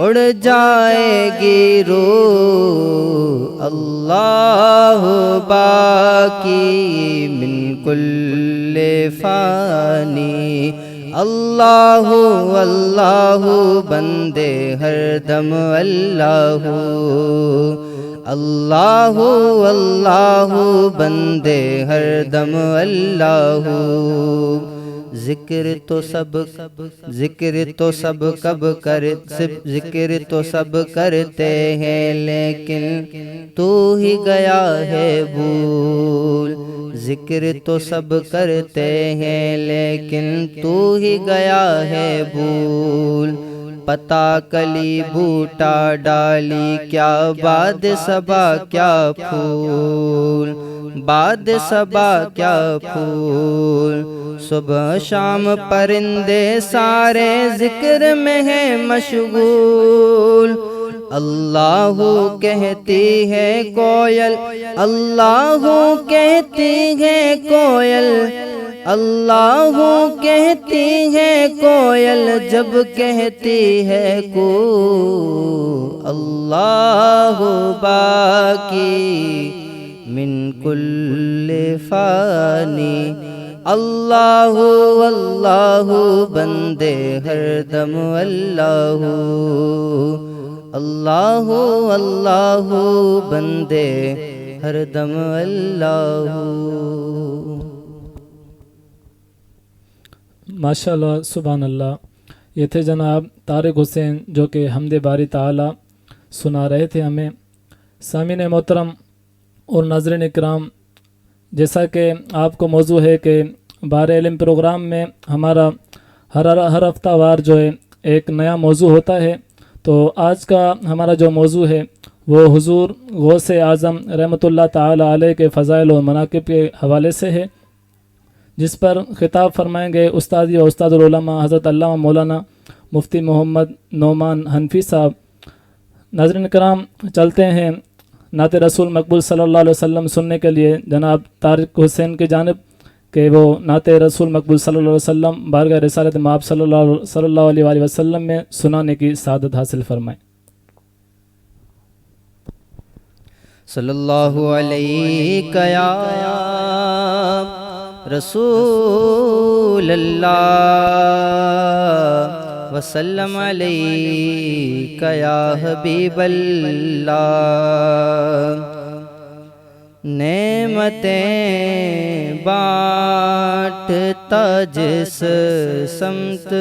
اڑ جائے گی روح اللہ باقی من کل فانی اللہ اللہ بندے ہر دم اللہ اللہ اللہ بندے ہر دم اللہ ذکر تو سب کرتے ہیں لیکن تو ہی گیا ہے بھول ذکر تو سب کرتے ہیں لیکن تو ہی گیا ہے بھول پتا کلی بوٹا ڈالی کیا باد صبا کیا پھول باد صبا کیا پھول صبح شام پرندے سارے ذکر میں ہیں مشغول اللہ کہتی ہے کوئل اللہ کہتی ہے کوئل اللہ کہتی ہے کوئل جب کہتی ہے کو اللہ باقی من کل فانی اللہ اللہ بندے ہر دم اللہ اللہ اللہ بندے ہر دم اللہ ماشاء اللہ سبحان اللہ. یہ تھے جناب طارق حسین جو کہ حمد باری تعالی سنا رہے تھے ہمیں. سامعین محترم اور ناظرین اکرام، جیسا کہ آپ کو موضوع ہے کہ بار علم پروگرام میں ہمارا ہر ہفتہ وار جو ہے ایک نیا موضوع ہوتا ہے، تو آج کا ہمارا جو موضوع ہے وہ حضور غوث اعظم رحمۃ اللہ تعالی علیہ کے فضائل و مناقب کے حوالے سے ہے، جس پر خطاب فرمائیں گے استادی و استاد العلماء حضرت علامہ مولانا مفتی محمد نعمان حنفی صاحب. ناظرین کرام، چلتے ہیں نعت رسول مقبول صلی اللہ علیہ وسلم سننے کے لیے جناب طارق حسین کی جانب کہ وہ نعت رسول مقبول صلی اللہ علیہ وسلم بارگاہ رسالت مآب صلی اللہ علیہ وآلہ وسلم میں سنانے کی سعادت حاصل فرمائیں. صلی اللہ علیہ یا رسول اللہ وسلم علیک یا حبیب اللہ. نعمتیں بانٹتا جس سمت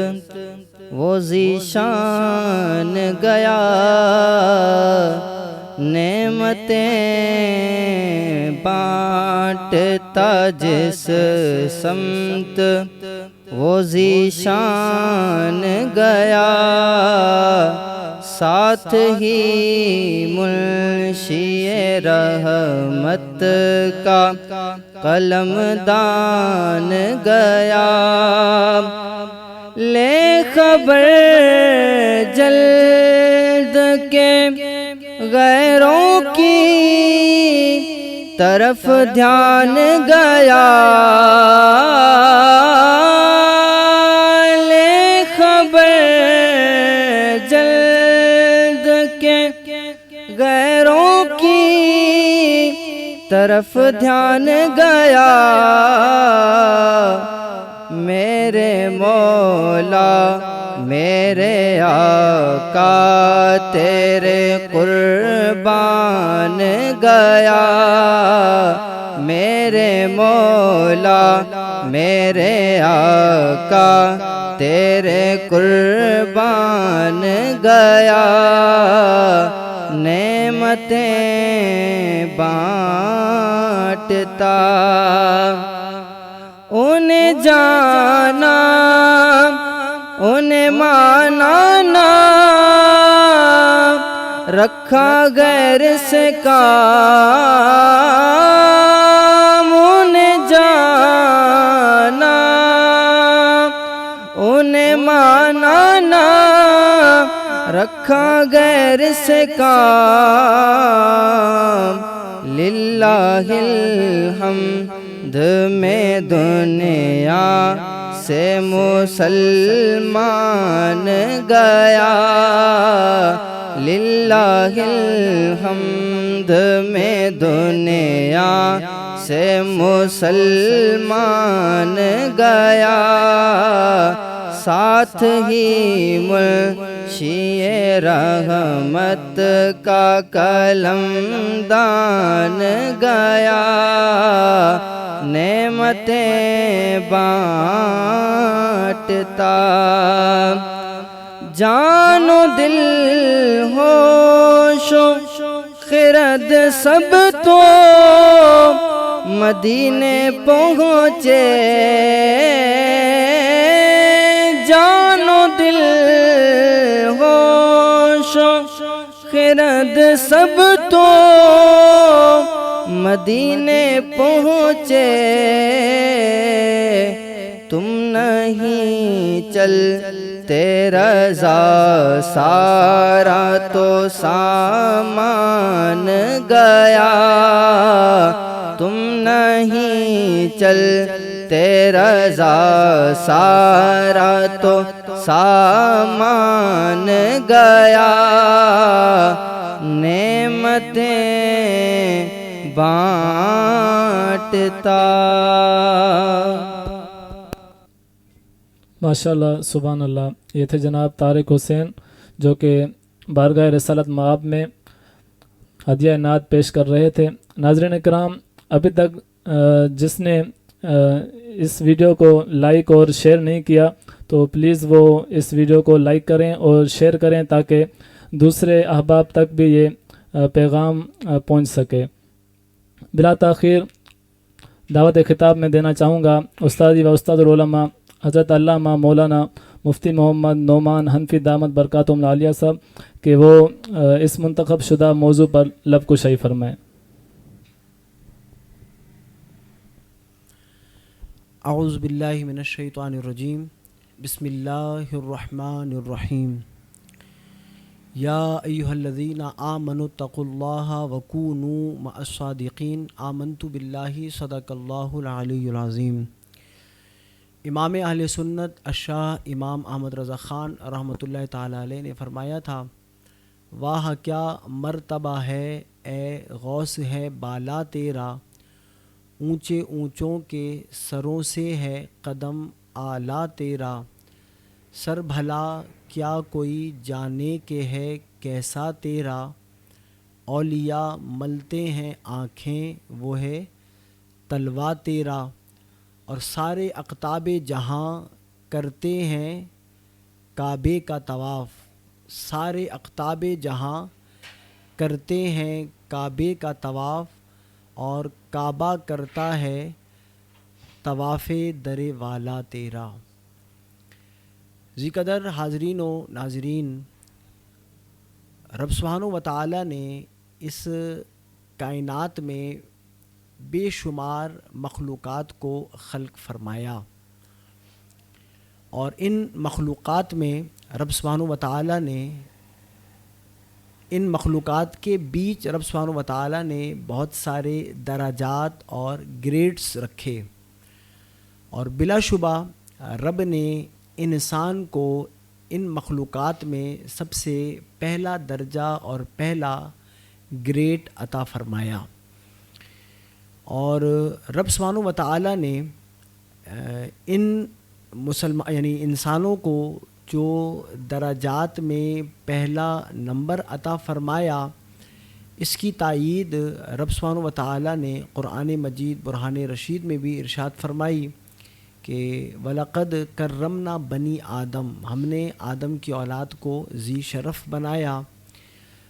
وہ ذیشان گیا، نعمتیں بانٹتا جس سمت وہ ذیشان گیا، ساتھ ہی منشی رحمت کا قلم دان گیا. لے خبر جلد کے غیروں کی طرف دھیان گیا، لے خبر جلد کے غیروں کی طرف دھیان گیا. میرے مولا میرے آقا تیرے قربان گیا، میرے مولا میرے آقا تیرے قربان گیا. نعمتیں بانٹتا انہیں جانا انہیں مانا نہ رکھا غیر سے کام، انہیں جانا انہیں مانا نہ رکھا غیر سے کام. للہ الحمد میں دنیا سے مسلمان گیا، للہ الحمد میں دنیا سے مسلمان گیا، ساتھ ہی منشی رحمت کا قلم دان گیا، نعمتیں بانٹتا، جان و دل ہوش و خرد سب تو مدینے پہنچے، جان و دل ہوش و خرد سب تو مدینے پہنچے، تم نہیں چلتے رضا سارا تو سامان گیا، تم نہیں چلتے رضا سارا تو سامان گیا، نعمتیں بانٹتا۔ ماشاءاللہ، سبحان اللہ۔ یہ تھے جناب طارق حسین جو کہ بارگاہ رسالت مآب میں ہدیہ نعت پیش کر رہے تھے۔ ناظرین اکرام، ابھی تک جس نے اس ویڈیو کو لائک اور شیئر نہیں کیا تو پلیز وہ اس ویڈیو کو لائک کریں اور شیئر کریں تاکہ دوسرے احباب تک بھی یہ پیغام پہنچ سکے۔ بلا تاخیر دعوت خطاب میں دینا چاہوں گا استادی و استاد العلماء حضرت علامہ مولانا مفتی محمد نعمان حنفی دامت برکاتہم العالیہ صاحب کہ وہ اس منتخب شدہ موضوع پر لب کشائی فرمائیں۔ اعوذ باللہ من الشیطان الرجیم، بسم اللہ الرحمن الرحیم، یا ایہا الذین آمنوا اتقوا اللہ وکونوا مع الصادقین، آمنت باللہ صدق اللہ العلی العظیم۔ امام اہل سنت الشاہ امام احمد رضا خان رحمۃ اللہ تعالیٰ علیہ نے فرمایا تھا، واہ کیا مرتبہ ہے اے غوث ہے بالا تیرا، اونچے اونچوں کے سروں سے ہے قدم اعلیٰ تیرا، سر بھلا کیا کوئی جانے کے ہے کیسا تیرا، اولیاء ملتے ہیں آنکھیں وہ ہے تلوا تیرا، اور سارے اقطاب جہاں کرتے ہیں کعبے کا طواف، سارے اقطاب جہاں کرتے ہیں کعبے کا طواف، اور کعبہ کرتا ہے طواف در والا تیرا۔ ذی قدر حاضرین و ناظرین، رب سبحانہ و تعالیٰ نے اس کائنات میں بے شمار مخلوقات کو خلق فرمایا، اور ان مخلوقات میں رب سبحانہ و تعالیٰ نے ان مخلوقات کے بیچ رب سبحانہ و تعالیٰ نے بہت سارے درجات اور گریڈز رکھے، اور بلا شبہ رب نے انسان کو ان مخلوقات میں سب سے پہلا درجہ اور پہلا گریڈ عطا فرمایا، اور رب سبحانہ و تعالیٰ نے ان یعنی انسانوں کو جو درجات میں پہلا نمبر عطا فرمایا، اس کی تائید رب سبحانہ و تعالیٰ نے قرآن مجید برہان رشید میں بھی ارشاد فرمائی کہ وَلَقَدْ كَرَّمْنَا بَنِي آدم، ہم نے آدم کی اولاد کو ذی شرف بنایا،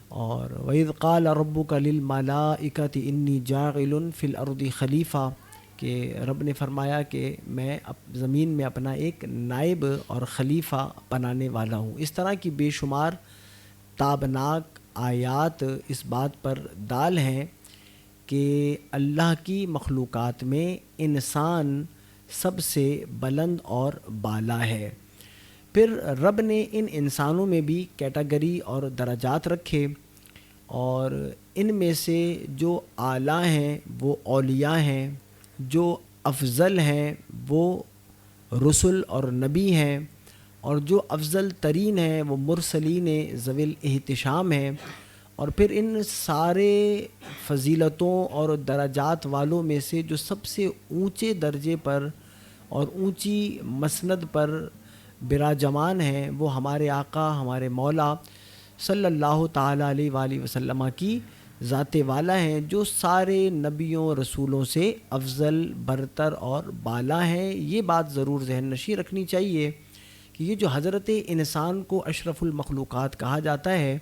اور وَإِذْ قَالَ رَبُّكَ لِلْمَلَائِكَةِ إِنِّي جَاعِلٌ فِي الْأَرْضِ خلیفہ، کہ رب نے فرمایا کہ میں زمین میں اپنا ایک نائب اور خلیفہ بنانے والا ہوں۔ اس طرح کی بے شمار تابناک آیات اس بات پر دال ہیں کہ اللہ کی مخلوقات میں انسان سب سے بلند اور بالا ہے۔ پھر رب نے ان انسانوں میں بھی کیٹیگری اور درجات رکھے، اور ان میں سے جو اعلیٰ ہیں وہ اولیاء ہیں، جو افضل ہیں وہ رسل اور نبی ہیں، اور جو افضل ترین ہیں وہ مرسلین ذوی الاحتشام ہیں، اور پھر ان سارے فضیلتوں اور درجات والوں میں سے جو سب سے اونچے درجے پر اور اونچی مسند پر براجمان ہیں وہ ہمارے آقا ہمارے مولا صلی اللہ تعالیٰ علیہ وآلہ وسلم کی ذات والا ہیں، جو سارے نبیوں رسولوں سے افضل، برتر اور بالا ہیں۔ یہ بات ضرور ذہن نشین رکھنی چاہیے کہ یہ جو حضرت انسان کو اشرف المخلوقات کہا جاتا ہے،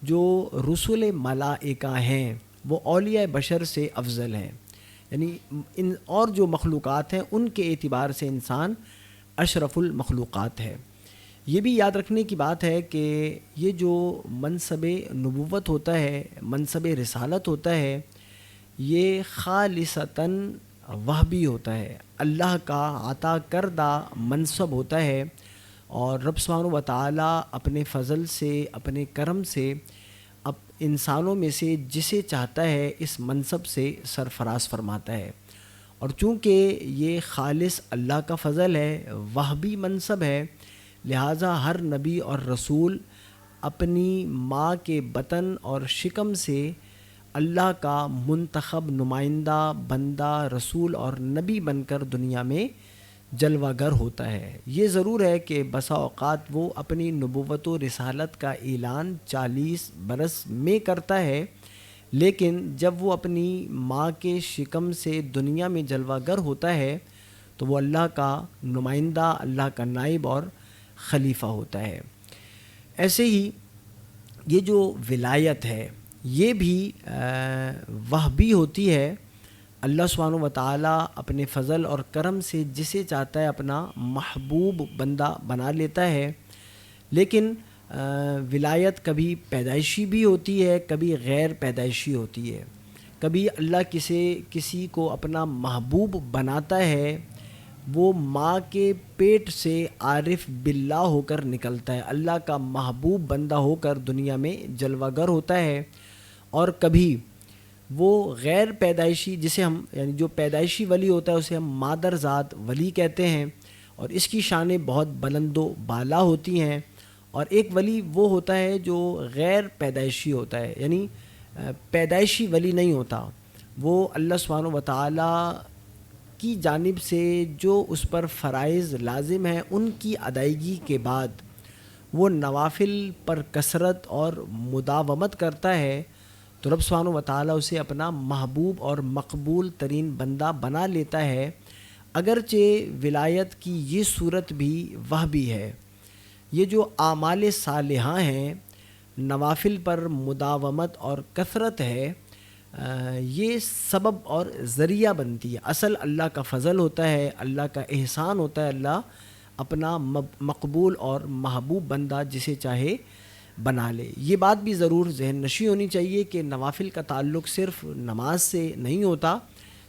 جو رسول ملائکہ ہیں وہ اولیاء بشر سے افضل ہیں، یعنی ان اور جو مخلوقات ہیں ان کے اعتبار سے انسان اشرف المخلوقات ہے۔ یہ بھی یاد رکھنے کی بات ہے کہ یہ جو منصب نبوت ہوتا ہے، منصب رسالت ہوتا ہے، یہ خالصتاً وہبی ہوتا ہے، اللہ کا عطا کردہ منصب ہوتا ہے، اور رب سبحانہ و تعالیٰ اپنے فضل سے، اپنے کرم سے اب انسانوں میں سے جسے چاہتا ہے اس منصب سے سرفراز فرماتا ہے۔ اور چونکہ یہ خالص اللہ کا فضل ہے، وہبی منصب ہے، لہٰذا ہر نبی اور رسول اپنی ماں کے بطن اور شکم سے اللہ کا منتخب نمائندہ، بندہ، رسول اور نبی بن کر دنیا میں جلوہ گر ہوتا ہے۔ یہ ضرور ہے کہ بسا اوقات وہ اپنی نبوت و رسالت کا اعلان 40 برس میں کرتا ہے، لیکن جب وہ اپنی ماں کے شکم سے دنیا میں جلوہ گر ہوتا ہے تو وہ اللہ کا نمائندہ، اللہ کا نائب اور خلیفہ ہوتا ہے۔ ایسے ہی یہ جو ولایت ہے یہ بھی وہبی ہوتی ہے، اللہ سبحانہ و تعالیٰ اپنے فضل اور کرم سے جسے چاہتا ہے اپنا محبوب بندہ بنا لیتا ہے، لیکن ولایت کبھی پیدائشی بھی ہوتی ہے، کبھی غیر پیدائشی ہوتی ہے۔ کبھی اللہ کسی کو اپنا محبوب بناتا ہے، وہ ماں کے پیٹ سے عارف باللہ ہو کر نکلتا ہے، اللہ کا محبوب بندہ ہو کر دنیا میں جلوہ گر ہوتا ہے، اور کبھی وہ غیر پیدائشی جسے ہم یعنی جو پیدائشی ولی ہوتا ہے اسے ہم مادر ذات ولی کہتے ہیں، اور اس کی شانیں بہت بلند و بالا ہوتی ہیں۔ اور ایک ولی وہ ہوتا ہے جو غیر پیدائشی ہوتا ہے، یعنی پیدائشی ولی نہیں ہوتا، وہ اللہ سبحانہ و تعالیٰ کی جانب سے جو اس پر فرائض لازم ہیں ان کی ادائیگی کے بعد وہ نوافل پر کثرت اور مداومت کرتا ہے، تو رب سبحانہ و تعالیٰ اسے اپنا محبوب اور مقبول ترین بندہ بنا لیتا ہے، اگرچہ ولایت کی یہ صورت بھی وہبی ہے۔ یہ جو اعمال صالحہ ہیں، نوافل پر مداومت اور کثرت ہے، یہ سبب اور ذریعہ بنتی ہے، اصل اللہ کا فضل ہوتا ہے، اللہ کا احسان ہوتا ہے، اللہ اپنا مقبول اور محبوب بندہ جسے چاہے بنا لے۔ یہ بات بھی ضرور ذہن نشی ہونی چاہیے کہ نوافل کا تعلق صرف نماز سے نہیں ہوتا،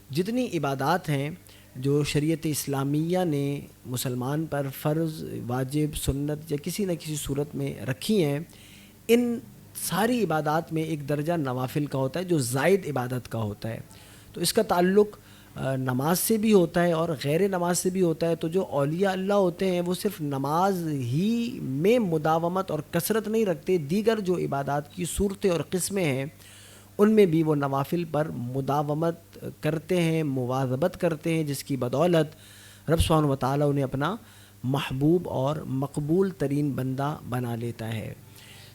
جتنی عبادات ہیں جو شریعت اسلامیہ نے مسلمان پر فرض، واجب، سنت یا کسی نہ کسی صورت میں رکھی ہیں، ان ساری عبادات میں ایک درجہ نوافل کا ہوتا ہے جو زائد عبادت کا ہوتا ہے، تو اس کا تعلق نماز سے بھی ہوتا ہے اور غیر نماز سے بھی ہوتا ہے۔ تو جو اولیاء اللہ ہوتے ہیں وہ صرف نماز ہی میں مداومت اور کثرت نہیں رکھتے، دیگر جو عبادات کی صورتیں اور قسمیں ہیں ان میں بھی وہ نوافل پر مداومت کرتے ہیں، مواظبت کرتے ہیں، جس کی بدولت رب سبحانہ و تعالیٰ انہیں اپنا محبوب اور مقبول ترین بندہ بنا لیتا ہے۔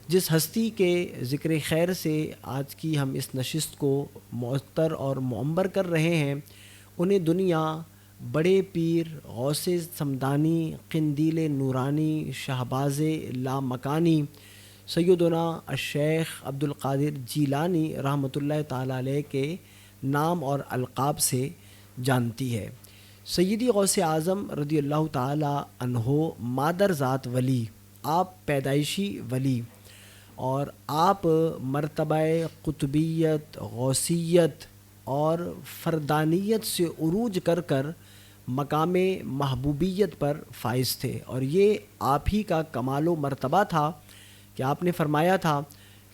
جس ہستی کے ذکر خیر سے آج کی ہم اس نشست کو معطر اور معمر کر رہے ہیں، انہیں دنیا بڑے پیر غوث سمدانی، قندیل نورانی، شہباز لامکانی سیدنا الشیخ عبد القادر جیلانی رحمۃ اللہ تعالیٰ علیہ کے نام اور القاب سے جانتی ہے۔ سیدی غوث اعظم رضی اللہ تعالیٰ عنہ مادر ذات ولی، آپ پیدائشی ولی، اور آپ مرتبہ قطبیت، غوثیت اور فردانیت سے عروج کر کر مقام محبوبیت پر فائز تھے، اور یہ آپ ہی کا کمال و مرتبہ تھا کہ آپ نے فرمایا تھا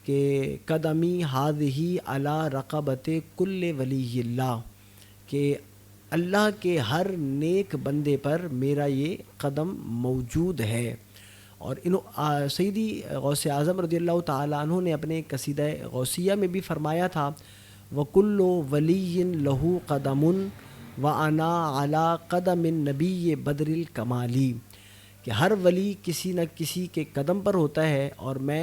کہ قدمی ہذہ علی رقبت کل ولی اللہ، کہ اللہ کے ہر نیک بندے پر میرا یہ قدم موجود ہے۔ اور سیدی غوث اعظم رضی اللہ تعالیٰ عنہ نے اپنے قصیدہ غوثیہ میں بھی فرمایا تھا وَكُلُّ وَلِيٍّ لَهُ قَدَمٌ وَأَنَا عَلَىٰ قَدَمِ النَّبِيِّ بَدْرِ الْكَمَالِ، کہ ہر ولی کسی نہ کسی کے قدم پر ہوتا ہے اور میں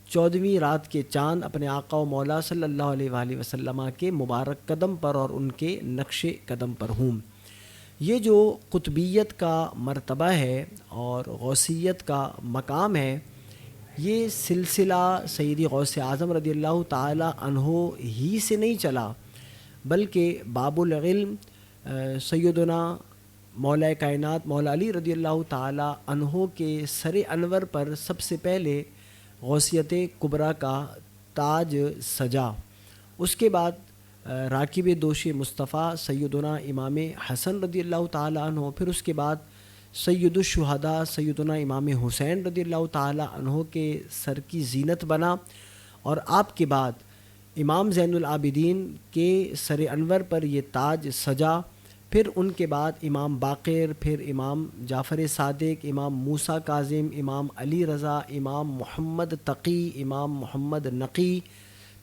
14ویں رات کے چاند اپنے آقا و مولا صلی اللہ علیہ وآلہ وسلم کے مبارک قدم پر اور ان کے نقش قدم پر ہوں۔ یہ جو قطبیت کا مرتبہ ہے اور غوثیت کا مقام ہے، یہ سلسلہ سیدی غوث اعظم رضی اللہ تعالی عنہ ہی سے نہیں چلا، بلکہ باب العلم سیدنا مولا کائنات مولا علی رضی اللہ تعالی عنہ کے سر انور پر سب سے پہلے غوثیت کبریٰ کا تاج سجا۔ اس کے بعد راکب دوش مصطفیٰ سیدنا امام حسن رضی اللہ تعالی عنہ، پھر اس کے بعد سید الشہداء سیدنا امام حسین رضی اللہ تعالی عنہ کے سر کی زینت بنا، اور آپ کے بعد امام زین العابدین کے سر انور پر یہ تاج سجا، پھر ان کے بعد امام باقر، پھر امام جعفر صادق، امام موسیٰ کاظم، امام علی رضا، امام محمد تقی، امام محمد نقی،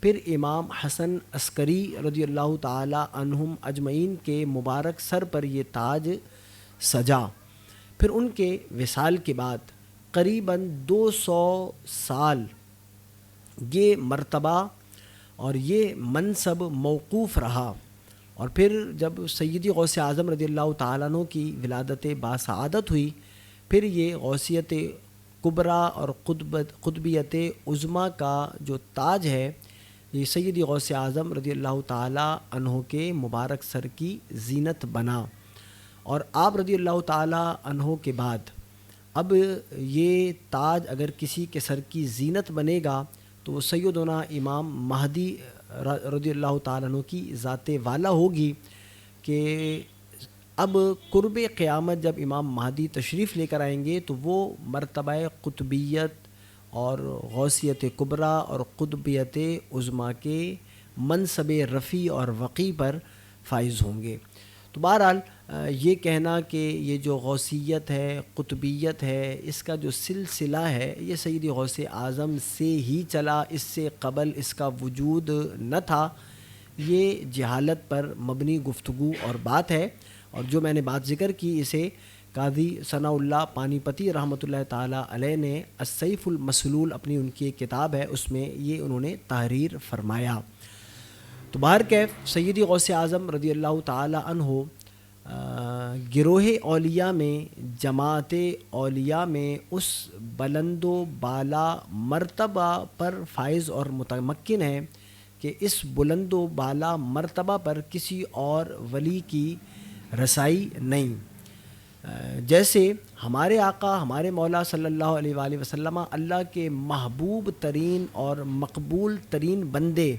پھر امام حسن عسکری رضی اللہ تعالی عنہم اجمعین کے مبارک سر پر یہ تاج سجا۔ پھر ان کے وصال کے بعد قریباً 200 سال یہ مرتبہ اور یہ منصب موقوف رہا، اور پھر جب سیدی غوث اعظم رضی اللہ تعالیٰ عنہ کی ولادت باسعادت ہوئی، پھر یہ غوثیت کبریٰ اور قطبیت عظمیٰ کا جو تاج ہے، یہ سیدی غوث اعظم رضی اللہ تعالیٰ عنہ کے مبارک سر کی زینت بنا۔ اور آپ رضی اللہ تعالیٰ عنہ کے بعد اب یہ تاج اگر کسی کے سر کی زینت بنے گا تو وہ سیدنا امام مہدی رضی اللہ تعالیٰ عنہ کی ذات والا ہوگی، کہ اب قرب قیامت جب امام مہدی تشریف لے کر آئیں گے تو وہ مرتبہ قطبیت اور غوثیت کبریٰ اور قطبیت عظمیٰ کے منصب رفیع اور وقی پر فائز ہوں گے۔ تو بہرحال یہ کہنا کہ یہ جو غوثیت ہے، قطبیت ہے، اس کا جو سلسلہ ہے یہ سیدی غوث اعظم سے ہی چلا، اس سے قبل اس کا وجود نہ تھا، یہ جہالت پر مبنی گفتگو اور بات ہے۔ اور جو میں نے بات ذکر کی اسے قاضی ثناء اللہ پانی پتی رحمۃ اللہ تعالیٰ علیہ نے السیف المسلول اپنی ان کی ایک کتاب ہے، اس میں یہ انہوں نے تحریر فرمایا۔ تو بہرکیف سیدی غوث اعظم رضی اللہ تعالیٰ عنہ گروہ اولیاء میں، جماعت اولیاء میں اس بلند و بالا مرتبہ پر فائز اور متمکن ہے کہ اس بلند و بالا مرتبہ پر کسی اور ولی کی رسائی نہیں۔ جیسے ہمارے آقا ہمارے مولا صلی اللہ علیہ وآلہ وسلم اللہ کے محبوب ترین اور مقبول ترین بندے،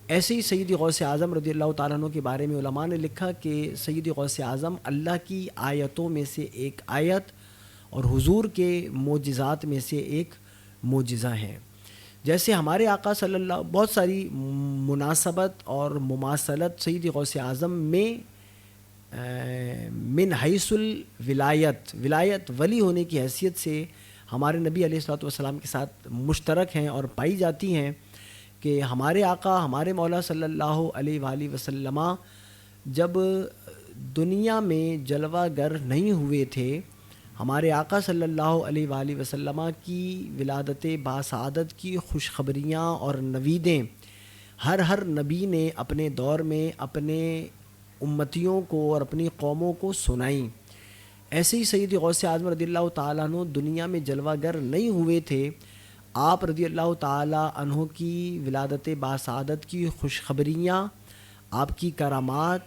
ایسے ہی سیدی غوث اعظم رضی اللہ تعالیٰ عنہ کے بارے میں علماء نے لکھا کہ سیدی غوث اعظم اللہ کی آیتوں میں سے ایک آیت اور حضور کے معجزات میں سے ایک معجزہ ہیں۔ جیسے ہمارے آقا صلی اللہ، بہت ساری مناسبت اور مماثلت سیدی غوث اعظم میں من حیث الولایت، ولایت ولی ہونے کی حیثیت سے ہمارے نبی علیہ الصلوۃ والسلام کے ساتھ مشترک ہیں اور پائی جاتی ہیں، کہ ہمارے آقا ہمارے مولا صلی اللہ علیہ وآلہ وسلم جب دنیا میں جلوہ گر نہیں ہوئے تھے، ہمارے آقا صلی اللہ علیہ وآلہ وسلم کی ولادت باسعادت کی خوشخبریاں اور نویدیں ہر نبی نے اپنے دور میں اپنے امتیوں کو اور اپنی قوموں کو سنائیں۔ ایسے ہی سیدی غوث اعظم رضی اللہ تعالیٰ عنہ دنیا میں جلوہ گر نہیں ہوئے تھے، آپ رضی اللہ تعالیٰ عنہ کی ولادت باسعادت کی خوشخبریاں، آپ کی کرامات،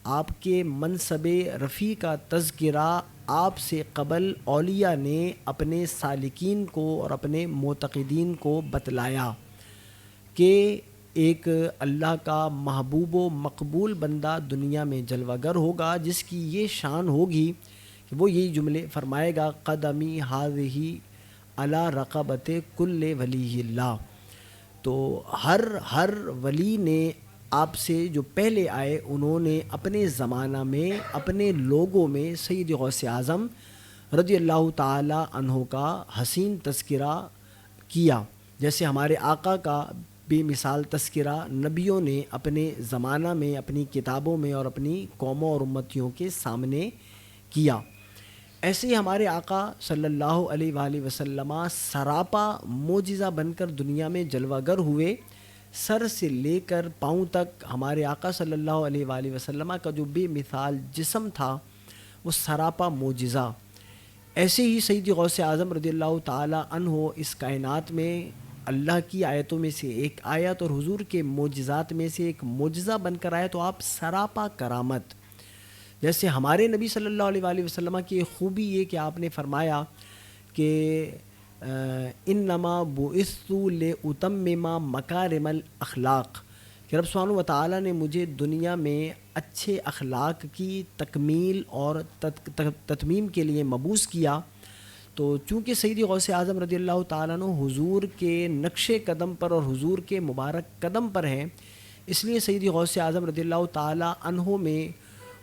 آپ کے منصب رفیع کا تذکرہ آپ سے قبل اولیاء نے اپنے سالکین کو اور اپنے معتقدین کو بتلایا کہ ایک اللہ کا محبوب و مقبول بندہ دنیا میں جلوہ گر ہوگا، جس کی یہ شان ہوگی کہ وہ یہی جملے فرمائے گا قدمی ہذہ علی رقبت کل ولی اللہ۔ تو ہر ولی نے آپ سے جو پہلے آئے انہوں نے اپنے زمانہ میں اپنے لوگوں میں سید غوث اعظم رضی اللہ تعالی عنہ کا حسین تذکرہ کیا، جیسے ہمارے آقا کا بے مثال تذکرہ نبیوں نے اپنے زمانہ میں اپنی کتابوں میں اور اپنی قوموں اور امتیوں کے سامنے کیا۔ ایسے ہی ہمارے آقا صلی اللہ علیہ وآلہ وسلم سراپا معجزہ بن کر دنیا میں جلوہ گر ہوئے۔ سر سے لے کر پاؤں تک ہمارے آقا صلی اللہ علیہ وآلہ وسلم کا جو بے مثال جسم تھا وہ سراپا معجزہ۔ ایسے ہی سید غوث اعظم رضی اللہ تعالی عنہ اس کائنات میں اللہ کی آیتوں میں سے ایک آیت اور حضور کے معجزات میں سے ایک معجزہ بن کر آئے، تو آپ سراپا کرامت، جیسے ہمارے نبی صلی اللہ علیہ وآلہ وسلم کی خوبی یہ کہ آپ نے فرمایا کہ انما بعثت لاتمم مکارم الاخلاق، کہ رب سبحانہ و تعالیٰ نے مجھے دنیا میں اچھے اخلاق کی تکمیل اور تتمیم کے لیے مبعوث کیا۔ تو چونکہ سیدی غوث اعظم رضی اللہ تعالیٰ عنہ حضور کے نقش قدم پر اور حضور کے مبارک قدم پر ہیں، اس لیے سیدی غوث اعظم رضی اللہ تعالیٰ عنہ میں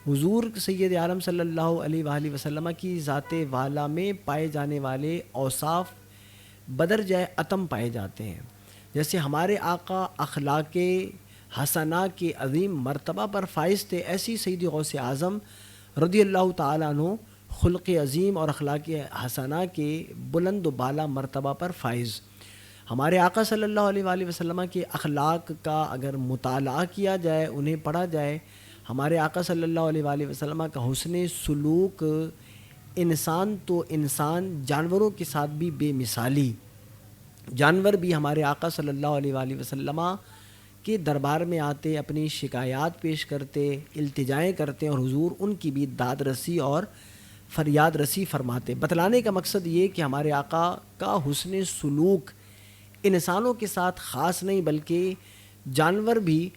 حضور سید عالم صلی اللہ علیہ وآلہ وسلم کی ذات والا میں پائے جانے والے اوصاف بدرجہ اتم پائے جاتے ہیں۔ جیسے ہمارے آقا اخلاق حسنہ کے عظیم مرتبہ پر فائز تھے، ایسی سیدی غوث اعظم رضی اللہ تعالیٰ عنہ خلق عظیم اور اخلاق حسنہ کے بلند و بالا مرتبہ پر فائز۔ ہمارے آقا صلی اللہ علیہ وآلہ وسلم کے اخلاق کا اگر مطالعہ کیا جائے، انہیں پڑھا جائے، ہمارے آقا صلی اللہ علیہ وآلہ وسلم کا حسن سلوک انسان تو انسان، جانوروں کے ساتھ بھی بے مثالی۔ جانور بھی ہمارے آقا صلی اللہ علیہ وآلہ وسلم کے دربار میں آتے، اپنی شکایات پیش کرتے، التجائیں کرتے، اور حضور ان کی بھی داد رسی اور فریاد رسی فرماتے۔ بتلانے کا مقصد یہ کہ ہمارے آقا کا حسن سلوک انسانوں کے ساتھ خاص نہیں، بلکہ جانور بھی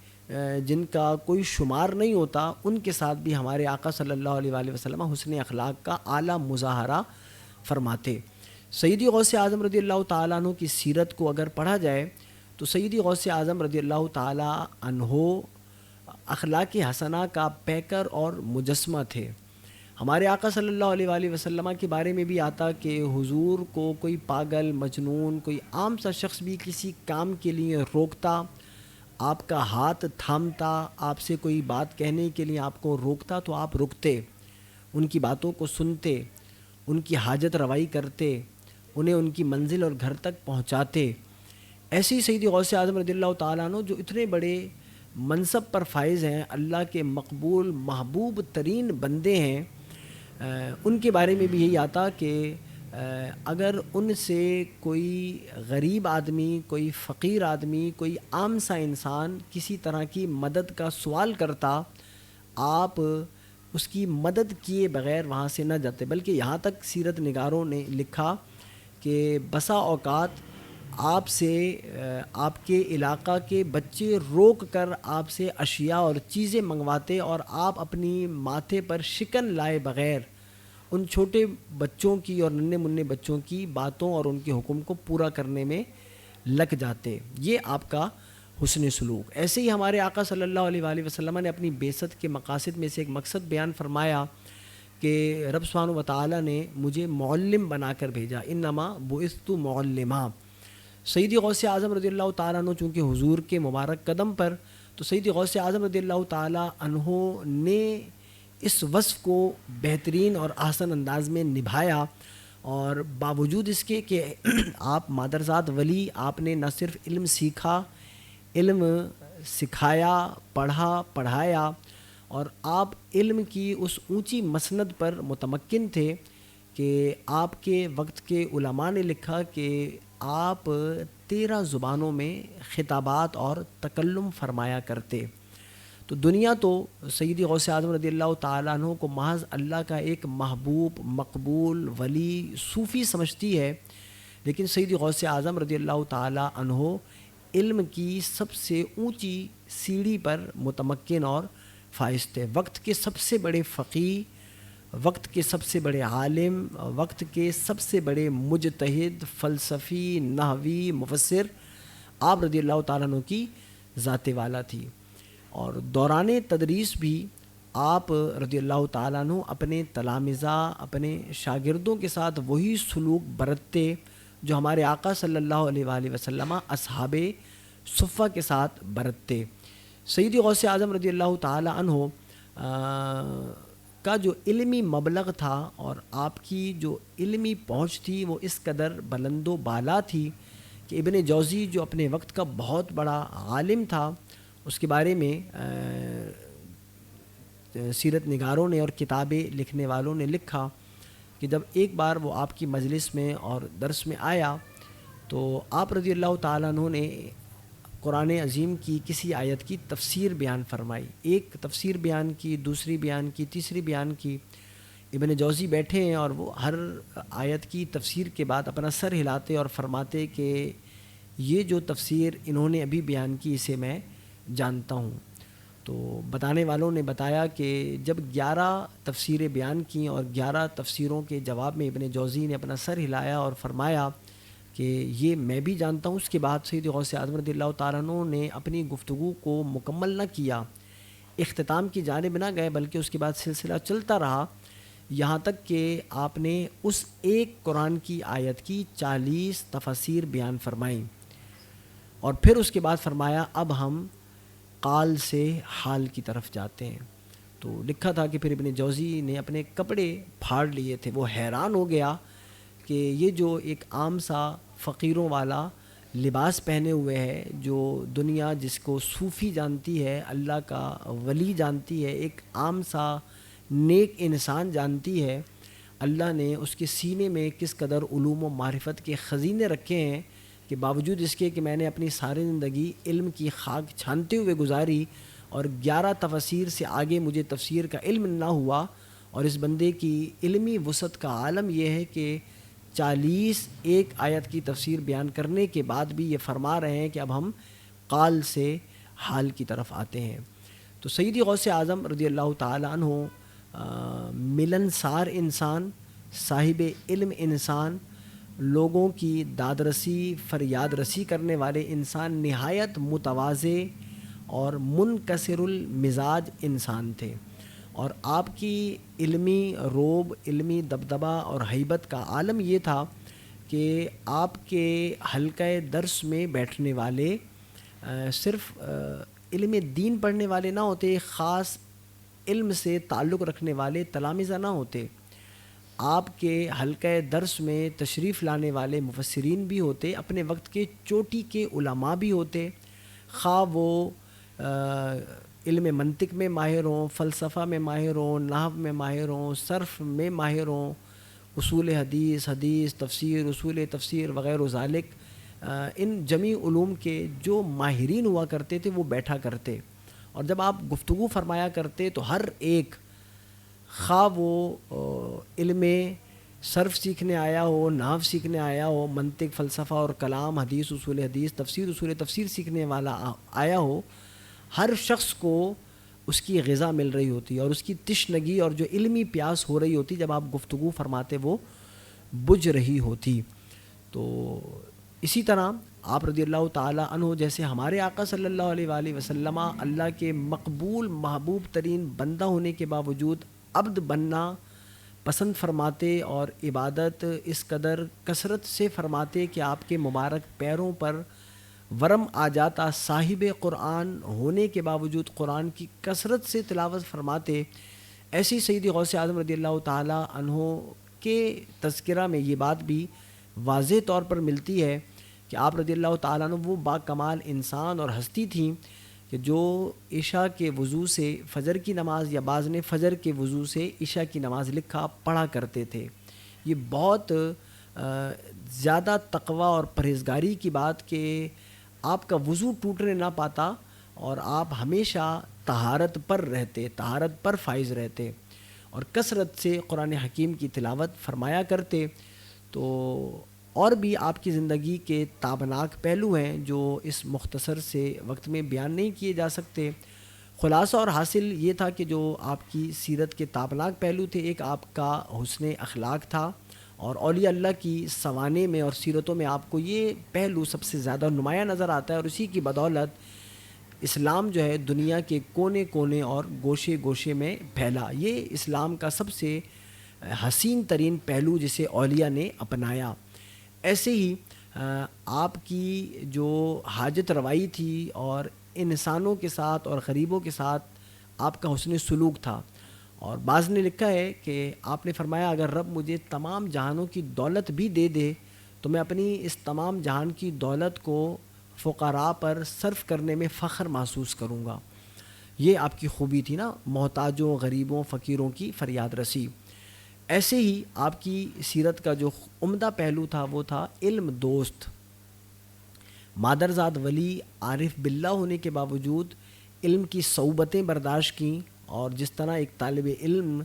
جن کا کوئی شمار نہیں ہوتا، ان کے ساتھ بھی ہمارے آقا صلی اللہ علیہ وآلہ وسلم حسن اخلاق کا اعلیٰ مظاہرہ فرماتے۔ سیدی غوث اعظم رضی اللہ تعالیٰ عنہ کی سیرت کو اگر پڑھا جائے تو سیدی غوث اعظم رضی اللہ تعالیٰ عنہ اخلاق حسنہ کا پیکر اور مجسمہ تھے۔ ہمارے آقا صلی اللہ علیہ وآلہ وسلم کے بارے میں بھی آتا کہ حضور کو کوئی پاگل، مجنون، کوئی عام سا شخص بھی کسی کام کے لیے روکتا، آپ کا ہاتھ تھامتا، آپ سے کوئی بات کہنے کے لیے آپ کو روکتا تو آپ رکتے، ان کی باتوں کو سنتے، ان کی حاجت روائی کرتے، انہیں ان کی منزل اور گھر تک پہنچاتے۔ ایسی سیدی غوث اعظم رضی اللہ تعالیٰ عنہ جو اتنے بڑے منصب پر فائز ہیں، اللہ کے مقبول محبوب ترین بندے ہیں، ان کے بارے میں بھی یہی آتا کہ اگر ان سے کوئی غریب آدمی، کوئی فقیر آدمی، کوئی عام سا انسان کسی طرح کی مدد کا سوال کرتا، آپ اس کی مدد کیے بغیر وہاں سے نہ جاتے، بلکہ یہاں تک سیرت نگاروں نے لکھا کہ بسا اوقات آپ سے آپ کے علاقہ کے بچے روک کر آپ سے اشیاء اور چیزیں منگواتے، اور آپ اپنی ماتھے پر شکن لائے بغیر ان چھوٹے بچوں کی اور ننھے منھے بچوں کی باتوں اور ان کے حکم کو پورا کرنے میں لگ جاتے۔ یہ آپ کا حسن سلوک۔ ایسے ہی ہمارے آقا صلی اللہ علیہ وآلہ وسلم نے اپنی بعثت کے مقاصد میں سے ایک مقصد بیان فرمایا کہ رب سبحانہ و تعالیٰ نے مجھے معلم بنا کر بھیجا، انما بعثت معلما۔ سیدی غوث اعظم رضی اللہ تعالیٰ عنہ چونکہ حضور کے مبارک قدم پر، تو سیدی غوث اعظم رضی اللہ تعالیٰ عنہ نے اس وصف کو بہترین اور احسن انداز میں نبھایا، اور باوجود اس کے کہ آپ مادرزاد ولی، آپ نے نہ صرف علم سیکھا، علم سکھایا، پڑھا، پڑھایا، اور آپ علم کی اس اونچی مسند پر متمکن تھے کہ آپ کے وقت کے علماء نے لکھا کہ آپ 13 زبانوں میں خطابات اور تکلم فرمایا کرتے۔ تو دنیا تو سیدی غوث اعظم رضی اللہ تعالیٰ عنہ کو محض اللہ کا ایک محبوب، مقبول، ولی، صوفی سمجھتی ہے، لیکن سیدی غوث اعظم رضی اللہ تعالیٰ عنہ علم کی سب سے اونچی سیڑھی پر متمکن اور فائز تھے۔ وقت کے سب سے بڑے فقیہ، وقت کے سب سے بڑے عالم، وقت کے سب سے بڑے مجتہد، فلسفی، نحوی، مفسر آپ رضی اللہ تعالیٰ عنہ کی ذات والا تھی۔ اور دوران تدریس بھی آپ رضی اللہ تعالیٰ عنہ اپنے تلامذہ اپنے شاگردوں کے ساتھ وہی سلوک برتتے جو ہمارے آقا صلی اللہ علیہ وآلہ وسلم اصحاب صفہ کے ساتھ برتتے۔ سیدی غوث اعظم رضی اللہ تعالیٰ عنہ کا جو علمی مبلغ تھا اور آپ کی جو علمی پہنچ تھی وہ اس قدر بلند و بالا تھی کہ ابن جوزی جو اپنے وقت کا بہت بڑا عالم تھا، اس کے بارے میں سیرت نگاروں نے اور کتابیں لکھنے والوں نے لکھا کہ جب ایک بار وہ آپ کی مجلس میں اور درس میں آیا تو آپ رضی اللہ تعالیٰ عنہ نے قرآن عظیم کی کسی آیت کی تفسیر بیان فرمائی، ایک تفسیر بیان کی، دوسری بیان کی، تیسری بیان کی۔ ابن جوزی بیٹھے ہیں اور وہ ہر آیت کی تفسیر کے بعد اپنا سر ہلاتے اور فرماتے کہ یہ جو تفسیر انہوں نے ابھی بیان کی اسے میں جانتا ہوں۔ تو بتانے والوں نے بتایا کہ جب 11 تفسیریں بیان کیں اور 11 تفسیروں کے جواب میں ابن جوزی نے اپنا سر ہلایا اور فرمایا کہ یہ میں بھی جانتا ہوں، اس کے بعد سید غوث اعظم رضی اللہ تعالیٰ عنہ نے اپنی گفتگو کو مکمل نہ کیا، اختتام کی جانب نہ گئے، بلکہ اس کے بعد سلسلہ چلتا رہا یہاں تک کہ آپ نے اس ایک قرآن کی آیت کی 40 تفاسیر بیان فرمائیں، اور پھر اس کے بعد فرمایا اب ہم قال سے حال کی طرف جاتے ہیں۔ تو لکھا تھا کہ پھر ابن جوزی نے اپنے کپڑے پھاڑ لیے تھے، وہ حیران ہو گیا کہ یہ جو ایک عام سا فقیروں والا لباس پہنے ہوئے ہے، جو دنیا جس کو صوفی جانتی ہے، اللہ کا ولی جانتی ہے، ایک عام سا نیک انسان جانتی ہے، اللہ نے اس کے سینے میں کس قدر علوم و معرفت کے خزینے رکھے ہیں کہ باوجود اس کے کہ میں نے اپنی ساری زندگی علم کی خاک چھانتے ہوئے گزاری اور 11 تفاسیر سے آگے مجھے تفسیر کا علم نہ ہوا، اور اس بندے کی علمی وسعت کا عالم یہ ہے کہ 40 ایک آیت کی تفسیر بیان کرنے کے بعد بھی یہ فرما رہے ہیں کہ اب ہم قال سے حال کی طرف آتے ہیں۔ تو سیدی غوث اعظم رضی اللہ تعالیٰ عنہ ملنسار انسان، صاحب علم انسان، لوگوں کی داد رسی فریاد رسی کرنے والے انسان، نہایت متواضع اور منکسر المزاج انسان تھے، اور آپ کی علمی روب، علمی دبدبہ اور ہیبت کا عالم یہ تھا کہ آپ کے حلقہ درس میں بیٹھنے والے صرف علم دین پڑھنے والے نہ ہوتے، خاص علم سے تعلق رکھنے والے تلامذہ نہ ہوتے، آپ کے حلقہ درس میں تشریف لانے والے مفسرین بھی ہوتے، اپنے وقت کے چوٹی کے علماء بھی ہوتے، خواہ وہ علم منطق میں ماہر ہوں، فلسفہ میں ماہر ہوں، نحو میں ماہر ہوں، صرف میں ماہر ہوں، اصول حدیث، تفسیر، اصول تفسیر وغیرہ ذالک، ان جمی علوم کے جو ماہرین ہوا کرتے تھے وہ بیٹھا کرتے، اور جب آپ گفتگو فرمایا کرتے تو ہر ایک، خواہ وہ علم صرف سیکھنے آیا ہو، نحو سیکھنے آیا ہو، منطق، فلسفہ اور کلام، حدیث، اصول تفسیر سیکھنے والا آیا ہو، ہر شخص کو اس کی غذا مل رہی ہوتی اور اس کی تشنگی اور جو علمی پیاس ہو رہی ہوتی جب آپ گفتگو فرماتے وہ بجھ رہی ہوتی۔ تو اسی طرح آپ رضی اللہ تعالیٰ عنہ جیسے ہمارے آقا صلی اللہ علیہ وآلہ وسلم اللہ کے مقبول محبوب ترین بندہ ہونے کے باوجود عبد بننا پسند فرماتے اور عبادت اس قدر کثرت سے فرماتے کہ آپ کے مبارک پیروں پر ورم آ جاتا، صاحب قرآن ہونے کے باوجود قرآن کی کثرت سے تلاوت فرماتے، ایسی سیدی غوث اعظم رضی اللہ تعالیٰ عنہ کے تذکرہ میں یہ بات بھی واضح طور پر ملتی ہے کہ آپ رضی اللہ تعالیٰ عنہ وہ با کمال انسان اور ہستی تھیں کہ جو عشاء کے وضو سے فجر کی نماز، یا بعض نے فجر کے وضو سے عشاء کی نماز لکھا پڑھا کرتے تھے۔ یہ بہت زیادہ تقوی اور پرہیزگاری کی بات کہ آپ کا وضو ٹوٹنے نہ پاتا اور آپ ہمیشہ طہارت پر رہتے، طہارت پر فائز رہتے، اور کثرت سے قرآن حکیم کی تلاوت فرمایا کرتے۔ تو اور بھی آپ کی زندگی کے تابناک پہلو ہیں جو اس مختصر سے وقت میں بیان نہیں کیے جا سکتے۔ خلاصہ اور حاصل یہ تھا کہ جو آپ کی سیرت کے تابناک پہلو تھے، ایک آپ کا حسن اخلاق تھا، اور اولیاء اللہ کی سوانح میں اور سیرتوں میں آپ کو یہ پہلو سب سے زیادہ نمایاں نظر آتا ہے، اور اسی کی بدولت اسلام جو ہے دنیا کے کونے کونے اور گوشے گوشے میں پھیلا. یہ اسلام کا سب سے حسین ترین پہلو جسے اولیاء نے اپنایا. ایسے ہی آپ کی جو حاجت روائی تھی اور انسانوں کے ساتھ اور غریبوں کے ساتھ آپ کا حسن سلوک تھا. اور بعض نے لکھا ہے کہ آپ نے فرمایا اگر رب مجھے تمام جہانوں کی دولت بھی دے دے تو میں اپنی اس تمام جہان کی دولت کو فقراء پر صرف کرنے میں فخر محسوس کروں گا. یہ آپ کی خوبی تھی نا، محتاجوں غریبوں فقیروں کی فریاد رسی. ایسے ہی آپ کی سیرت کا جو عمدہ پہلو تھا وہ تھا علم دوست. مادرزاد ولی عارف باللہ ہونے کے باوجود علم کی صعوبتیں برداشت کیں، اور جس طرح ایک طالب علم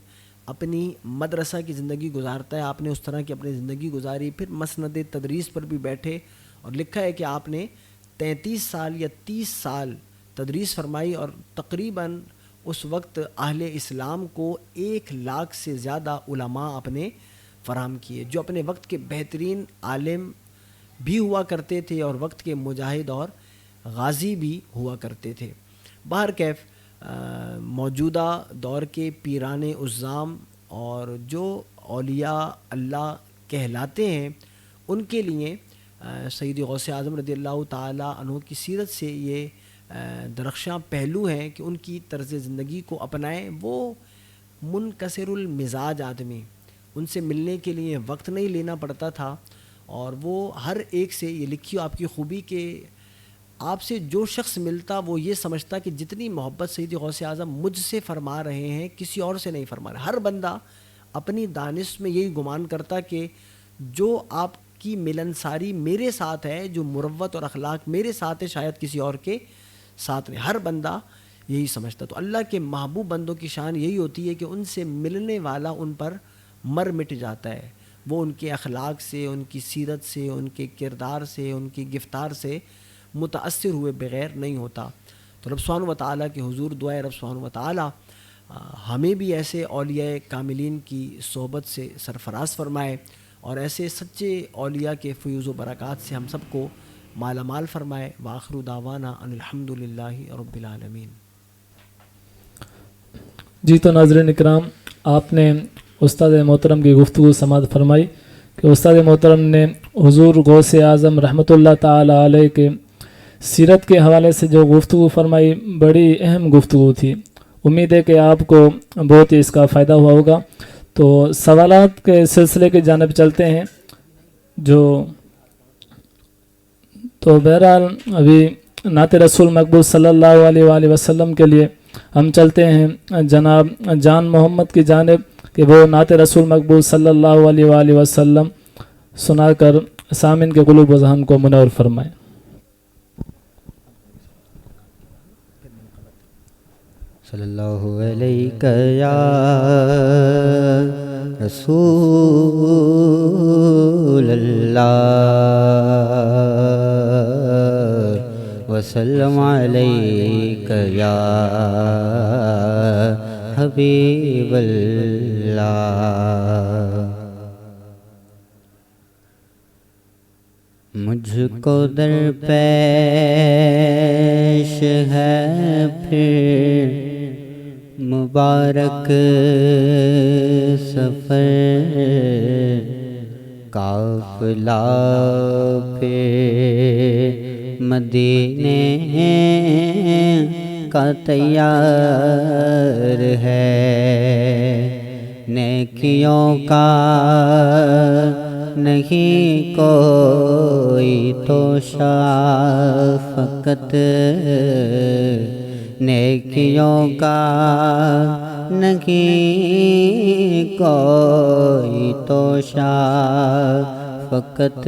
اپنی مدرسہ کی زندگی گزارتا ہے آپ نے اس طرح کی اپنی زندگی گزاری. پھر مسند تدریس پر بھی بیٹھے، اور لکھا ہے کہ آپ نے 33 سال یا 30 سال تدریس فرمائی، اور تقریباً اس وقت اہل اسلام کو 1 لاکھ سے زیادہ علماء اپنے فراہم کیے، جو اپنے وقت کے بہترین عالم بھی ہوا کرتے تھے اور وقت کے مجاہد اور غازی بھی ہوا کرتے تھے. بہرکیف موجودہ دور کے پیران عظام اور جو اولیاء اللہ کہلاتے ہیں ان کے لیے سید غوث اعظم رضی اللہ تعالیٰ عنہ کی سیرت سے یہ درخشاں پہلو ہیں کہ ان کی طرز زندگی کو اپنائیں. وہ منکسر المزاج آدمی، ان سے ملنے کے لیے وقت نہیں لینا پڑتا تھا، اور وہ ہر ایک سے یہ لکھی آپ کی خوبی کہ آپ سے جو شخص ملتا وہ یہ سمجھتا کہ جتنی محبت سید غوث اعظم مجھ سے فرما رہے ہیں کسی اور سے نہیں فرما رہے. ہر بندہ اپنی دانش میں یہی گمان کرتا کہ جو آپ کی ملنساری میرے ساتھ ہے، جو مروت اور اخلاق میرے ساتھ ہے، شاید کسی اور کے ساتھ نہیں. ہر بندہ یہی سمجھتا. تو اللہ کے محبوب بندوں کی شان یہی ہوتی ہے کہ ان سے ملنے والا ان پر مر مٹ جاتا ہے. وہ ان کے اخلاق سے، ان کی سیرت سے، ان کے کردار سے، ان کی گفتار سے متاثر ہوئے بغیر نہیں ہوتا. تو رب سبحانہ و تعالیٰ کے حضور دعائے رب سبحانہ و تعالیٰ ہمیں بھی ایسے اولیاء کاملین کی صحبت سے سرفراز فرمائے، اور ایسے سچے اولیاء کے فیوز و برکات سے ہم سب کو مالا مال فرمائے. وآخر دعوانا ان الحمد للہ رب العالمین. جی تو ناظرین اکرام، آپ نے استاد محترم کی گفتگو سماعت فرمائی کہ استاد محترم نے حضور غوث اعظم رحمۃ اللہ تعالی علیہ کے سیرت کے حوالے سے جو گفتگو فرمائی بڑی اہم گفتگو تھی. امید ہے کہ آپ کو بہت ہی اس کا فائدہ ہوا ہوگا. تو سوالات کے سلسلے کی جانب چلتے ہیں. تو بہرحال ابھی نعت رسول مقبول صلی اللہ علیہ وآلہ وسلم کے لیے ہم چلتے ہیں جناب جان محمد کی جانب کہ وہ نعت رسول مقبول صلی اللہ علیہ وآلہ وسلم سنا کر سامعین کے قلوب و ذہن کو منور فرمائیں. صلی اللہ علیہ یا رسول اللہ وسلم علیہ یا حبیب اللہ. مجھ کو درپیش ہے پھر مبارک سفر، قافلہ پھر مدینے کا تیار ہے. نیکیوں کا نہیں کوئی توشہ فقط، نیکیوں کا نہیں کوئی توشہ فقط،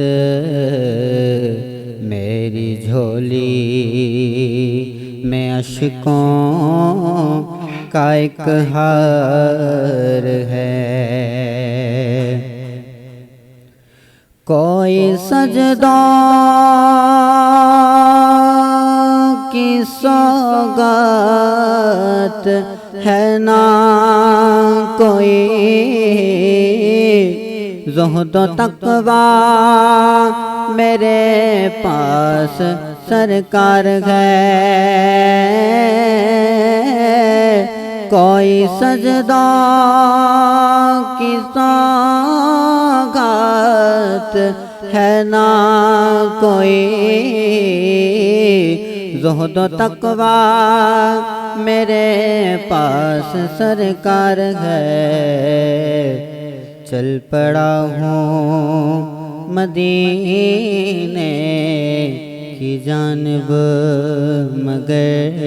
میری جھولی میں اشکوں کا ایک ہار ہے. کوئی سجدوں کی سوگات ہے نہ کوئی زہد و تقویٰ میرے پاس سرکار ہے، کوئی سجدہ کی سوغات ہے نہ کوئی زہد و تقوی، میرے پاس سرکار ہے۔ چل پڑا ہوں مدینے کی جانب مگر،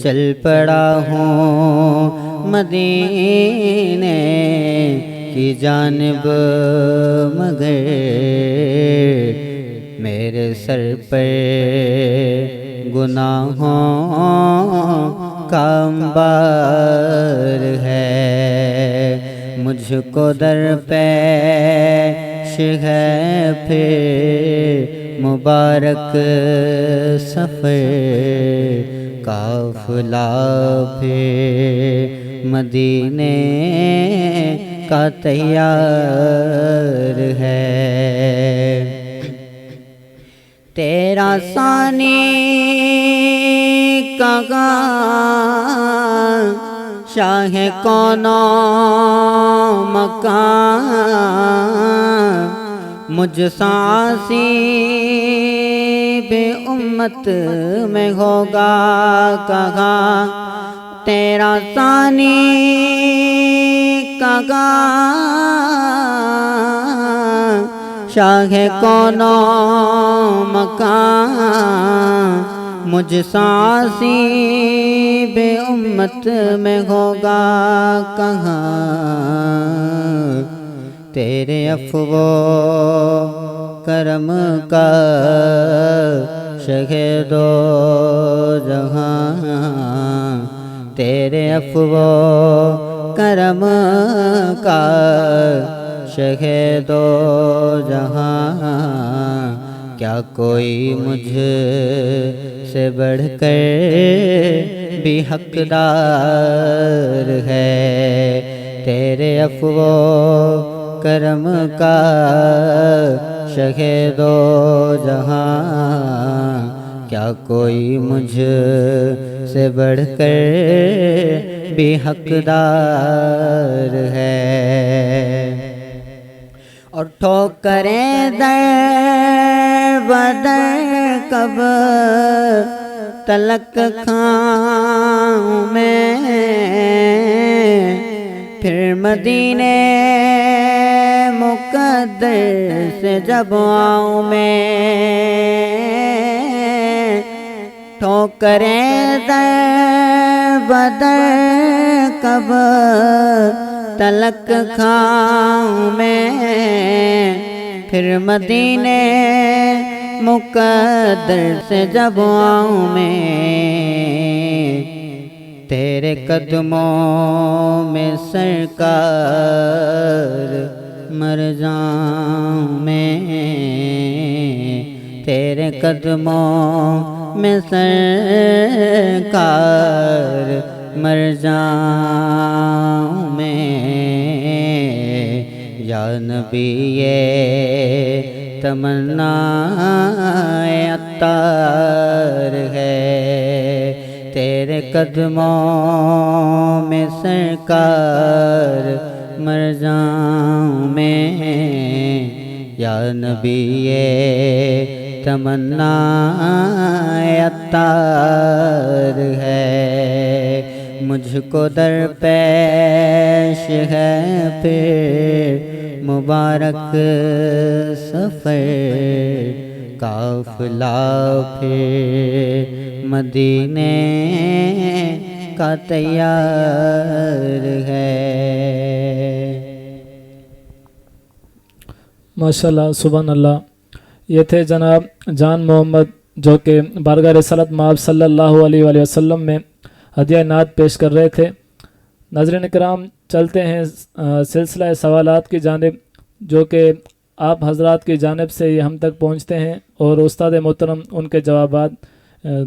چل پڑا ہوں مدینے کی جانب مگر، میرے سر پر گناہوں کا انبار ہے، مجھ کو درپیش ہے پھر مبارک سفر، قافلہ پھر مدینے کا تیار ہے۔ تیرا ثانی کہاں شاہ کون و مکان، مجھ سانسی بے امت میں ہوگا کہاں، تیرا ثانی کہاں شاہ کون و مکان، مجھ سانسی بے امت میں ہوگا کہاں، تیرے عفو و کرم کا شہد و جہاں، تیرے عفو و کرم کا شہد و جہاں، کیا کوئی مجھ سے بڑھ کر بھی حقدار ہے، تیرے عفو و کرم کا شہد و جہاں، کیا کوئی مجھ سے بڑھ کر بھی حقدار ہے۔ اور ٹھوکریں در بدر کب تلک کھاؤں میں، پھر مدینے مقدر سے جب آؤں میں، ٹھوکریں در بدر کب تلک کھاؤں میں، پھر مدینے مقدر سے جب آؤں میں، تیرے قدموں میں سرکار مر جاؤں میں، تیرے قدموں میں سرکار مر جاؤں میں، یا نبی یہ تمنا عطار ہے، تیرے قدموں میں سرکار مر جاؤں میں، یا نبی یہ تمنا عطار ہے، مجھ کو درپیش ہے پھر مبارک سفر، قافلہ پھر مدینے کا تیار ہے۔ ماشاءاللہ، سبحان اللہ۔ یہ تھے جناب جان محمد جو کہ بارگاہ رسالت مآب صلی اللہ علیہ وآلہ وسلم میں ہدیہ نعت پیش کر رہے تھے۔ ناظرین کرام، چلتے ہیں سلسلہ سوالات کی جانب جو کہ آپ حضرات کی جانب سے یہ ہم تک پہنچتے ہیں اور استاد محترم ان کے جوابات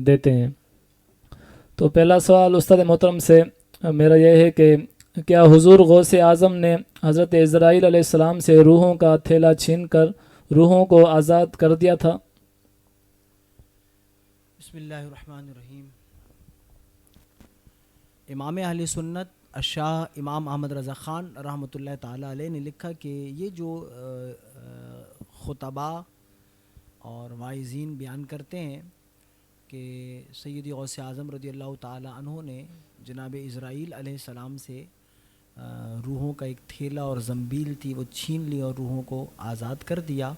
دیتے ہیں۔ تو پہلا سوال استاد محترم سے میرا یہ ہے کہ کیا حضور غوث اعظم نے حضرت عزرائیل علیہ السلام سے روحوں کا تھیلا چھین کر روحوں کو آزاد کر دیا تھا؟ بسم اللہ الرحمن الرحیم. امام اہل سنت الشاہ امام احمد رضا خان رحمۃ اللہ تعالیٰ علیہ نے لکھا کہ یہ جو خطباء اور واعظین بیان کرتے ہیں کہ سیدی غوث اعظم رضی اللہ تعالیٰ عنہ نے جناب اسرائیل علیہ السلام سے روحوں کا ایک تھیلا اور زنبیل تھی وہ چھین لی اور روحوں کو آزاد کر دیا.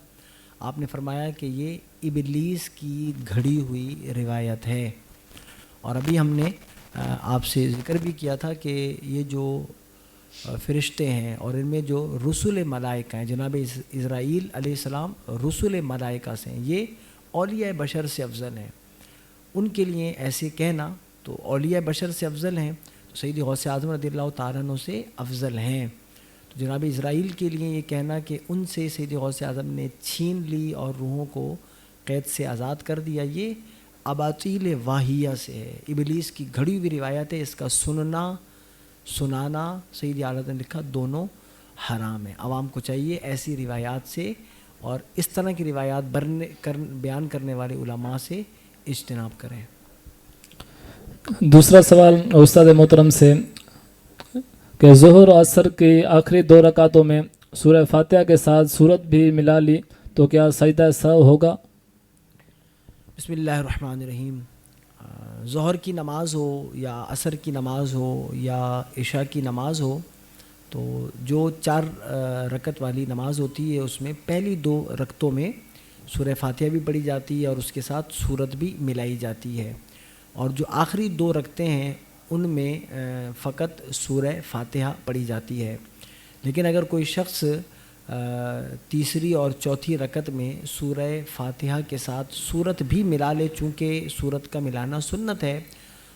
آپ نے فرمایا کہ یہ ابلیس کی گھڑی ہوئی روایت ہے. اور ابھی ہم نے آپ سے ذکر بھی کیا تھا کہ یہ جو فرشتے ہیں اور ان میں جو رسول ملائکہ ہیں، جناب اسرائیل علیہ السلام رسول ملائکہ سے ہیں، یہ اولیاء بشر سے افضل ہیں. ان کے لیے ایسے کہنا تو اولیاء بشر سے افضل ہیں تو سیدی غوث اعظم رضی اللہ تعالیٰ عنہ سے افضل ہیں. تو جناب اسرائیل کے لیے یہ کہنا کہ ان سے سیدی غوث اعظم نے چھین لی اور روحوں کو قید سے آزاد کر دیا، یہ اباطیل واہیہ سے ہے، ابلیس کی گھڑی ہوئی روایت ہے. اس کا سنانا سیدی اعلیٰ نے لکھا دونوں حرام ہے. عوام کو چاہیے ایسی روایات سے اور اس طرح کی روایات بیان کرنے والے علماء سے اجتناب کریں. دوسرا سوال استاد محترم سے کہ ظہر و عصر کی آخری 2 رکعتوں میں سورہ فاتحہ کے ساتھ سورت بھی ملا لی تو کیا سجدہ سہو ہوگا؟ بسم اللہ الرحمن الرحیم. ظہر کی نماز ہو یا عصر کی نماز ہو یا عشاء کی نماز ہو تو جو 4 رکعت والی نماز ہوتی ہے اس میں پہلی 2 رکعتوں میں سورہ فاتحہ بھی پڑھی جاتی ہے اور اس کے ساتھ سورت بھی ملائی جاتی ہے، اور جو آخری 2 رکعتیں ہیں ان میں فقط سورہ فاتحہ پڑھی جاتی ہے. لیکن اگر کوئی شخص تیسری اور چوتھی رکعت میں سورہ فاتحہ کے ساتھ سورت بھی ملا لے، چونکہ سورت کا ملانا سنت ہے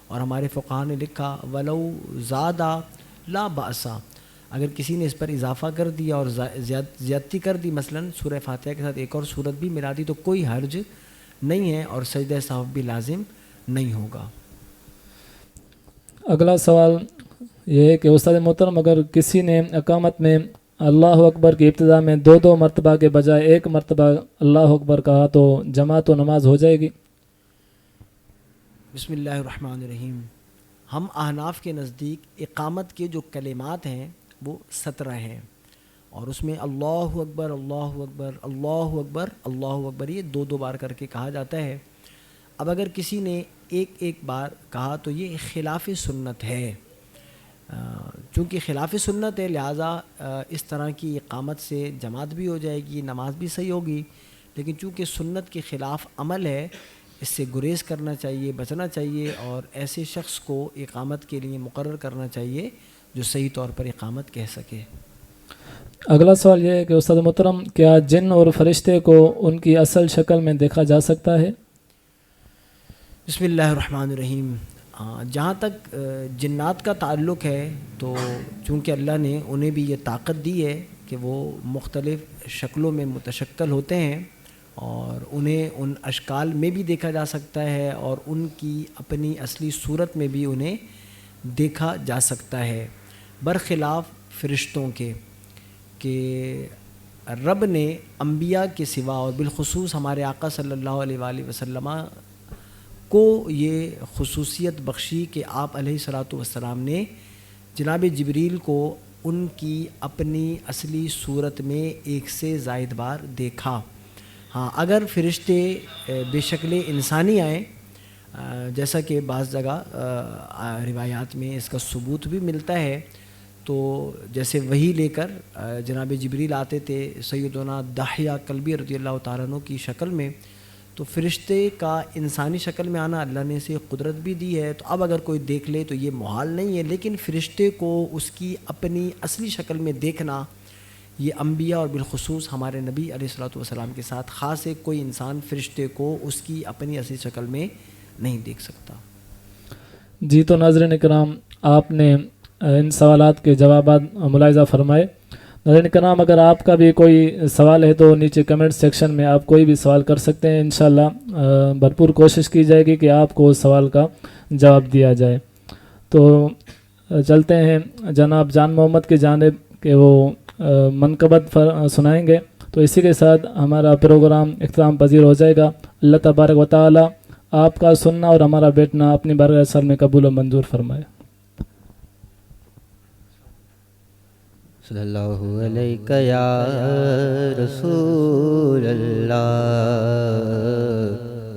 اور ہمارے فقہاء نے لکھا ولو زادہ لا بأسا، اگر کسی نے اس پر اضافہ کر دیا اور زیادتی کر دی، مثلا سورہ فاتحہ کے ساتھ ایک اور سورت بھی ملا دی تو کوئی حرج نہیں ہے اور سجدہ سہو بھی لازم نہیں ہوگا. اگلا سوال یہ ہے کہ استاد محترم اگر کسی نے اقامت میں اللہ اکبر کی ابتدا میں 2 مرتبہ کے بجائے 1 مرتبہ اللہ اکبر کہا تو جماعت و نماز ہو جائے گی؟ بسم اللہ الرحمن الرحیم. ہم احناف کے نزدیک اقامت کے جو کلمات ہیں وہ 17 ہیں اور اس میں اللہ اکبر اللہ اکبر اللہ اکبر اللہ اکبر یہ 2 بار کر کے کہا جاتا ہے. اب اگر کسی نے ایک بار کہا تو یہ خلاف سنت ہے. چونکہ خلاف سنت ہے لہٰذا اس طرح کی اقامت سے جماعت بھی ہو جائے گی، نماز بھی صحیح ہوگی. لیکن چونکہ سنت کے خلاف عمل ہے اس سے گریز کرنا چاہیے، بچنا چاہیے اور ایسے شخص کو اقامت کے لیے مقرر کرنا چاہیے جو صحیح طور پر اقامت کہہ سکے. اگلا سوال یہ ہے کہ استاد محترم کیا جن اور فرشتے کو ان کی اصل شکل میں دیکھا جا سکتا ہے؟ بسم اللہ الرحمن الرحیم. جہاں تک جنات کا تعلق ہے تو چونکہ اللہ نے انہیں بھی یہ طاقت دی ہے کہ وہ مختلف شکلوں میں متشکل ہوتے ہیں اور انہیں ان اشکال میں بھی دیکھا جا سکتا ہے اور ان کی اپنی اصلی صورت میں بھی انہیں دیکھا جا سکتا ہے، برخلاف فرشتوں کے کہ رب نے انبیاء کے سوا اور بالخصوص ہمارے آقا صلی اللہ علیہ وآلہ وسلم کو یہ خصوصیت بخشی کہ آپ علیہ الصلاۃ والسلام نے جناب جبریل کو ان کی اپنی اصلی صورت میں 1 سے زائد بار دیکھا. ہاں اگر فرشتے بے شکل انسانی آئیں جیسا کہ بعض جگہ روایات میں اس کا ثبوت بھی ملتا ہے، تو جیسے وحی لے کر جناب جبریل آتے تھے سیدنا دحیہ کلبی رضی اللہ تعالیٰ عنہ کی شکل میں، تو فرشتے کا انسانی شکل میں آنا اللہ نے اسے قدرت بھی دی ہے. تو اب اگر کوئی دیکھ لے تو یہ محال نہیں ہے، لیکن فرشتے کو اس کی اپنی اصلی شکل میں دیکھنا یہ انبیاء اور بالخصوص ہمارے نبی علیہ الصلوۃ والسلام کے ساتھ خاص ہے. کوئی انسان فرشتے کو اس کی اپنی اصلی شکل میں نہیں دیکھ سکتا. جی تو ناظرین کرام آپ نے ان سوالات کے جوابات ملاحظہ فرمائے. ناظرین کرام اگر آپ کا بھی کوئی سوال ہے تو نیچے کمنٹ سیکشن میں آپ کوئی بھی سوال کر سکتے ہیں. انشاءاللہ بھرپور کوشش کی جائے گی کہ آپ کو اس سوال کا جواب دیا جائے. تو چلتے ہیں جناب جان محمد کی جانب کہ وہ منقبت سنائیں گے. تو تو اسی کے ساتھ ہمارا پروگرام اختتام پذیر ہو جائے گا۔ اللہ تبارک و تعالی آپ کا سننا اور ہمارا بیٹھنا اپنی بارگاہ سر میں قبول و منظور فرمائے۔ صلی اللہ علیہ یا رسول اللہ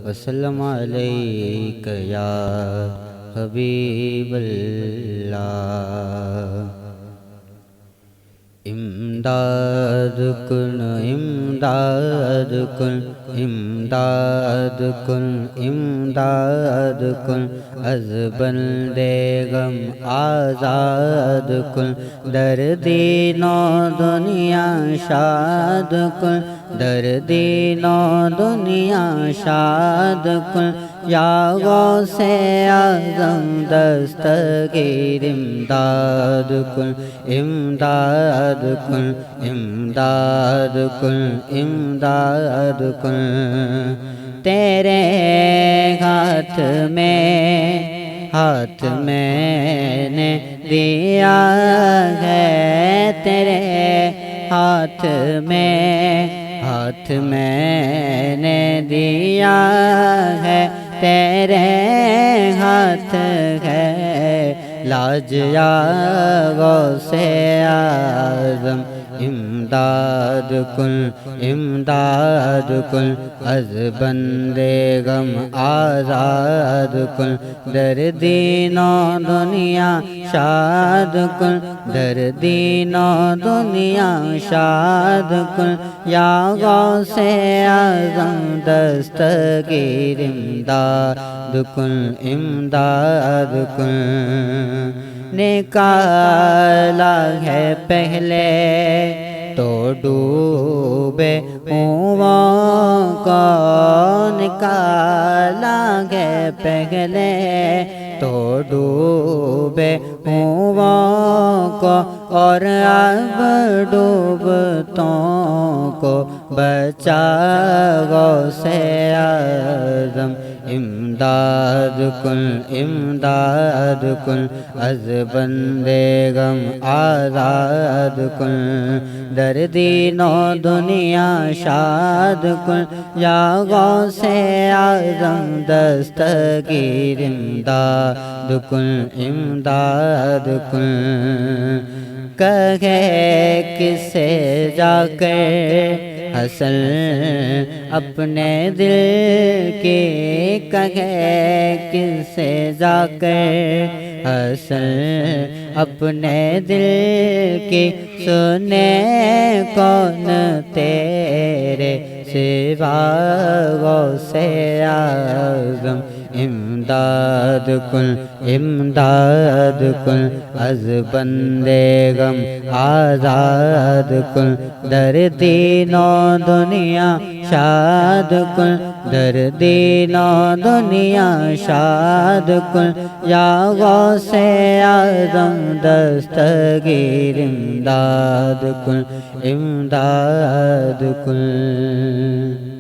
وسلم علیک یا حبیب اللہ۔ امداد کن امداد کن امداد کن امداد کن از بندے غم آزاد کن، در دین و دنیا شاد کن، در دین و دنیا شاد کن، یا غوث اعظم دستگیر امداد کن امداد کن امداد کن امداد کن۔ تیرے ہاتھ میں نے دیا ہے، تیرے ہاتھ میں نے دیا ہے، تیرے ہاتھ ہے لاج یا غوث اعظم امداد کن امداد کن، از بندے غم آزاد کن، در دین و دنیا شاد کن، در دین و دنیا شاد کن، یا غوث اعظم دستگیر امداد کن امداد کن۔ نکالا ہے پہلے تو ڈوبے کنواں کو، نکالا ہے پہلے تو ڈوبے کنواں کو، اور اب ڈوبتوں کو بچا غوث اعظم امداد کن امداد کن، از بندے غم آزاد کن، در دین و دنیا شاد کن، یا غوث اعظم دستگیر امداد کن امداد کن۔ کہے کس سے جا کر حسن اپنے دل کی، کہے کس سے جا کر حسن اپنے دل کی، سنے کون تیرے سوا غوث اعظم امداد کن امداد کن، از بندے غم آزاد کن، در دین و دنیا شاد کن، در دین و دنیا شاد کن، یا غوث اعظم دستگیر امداد کن امداد کن۔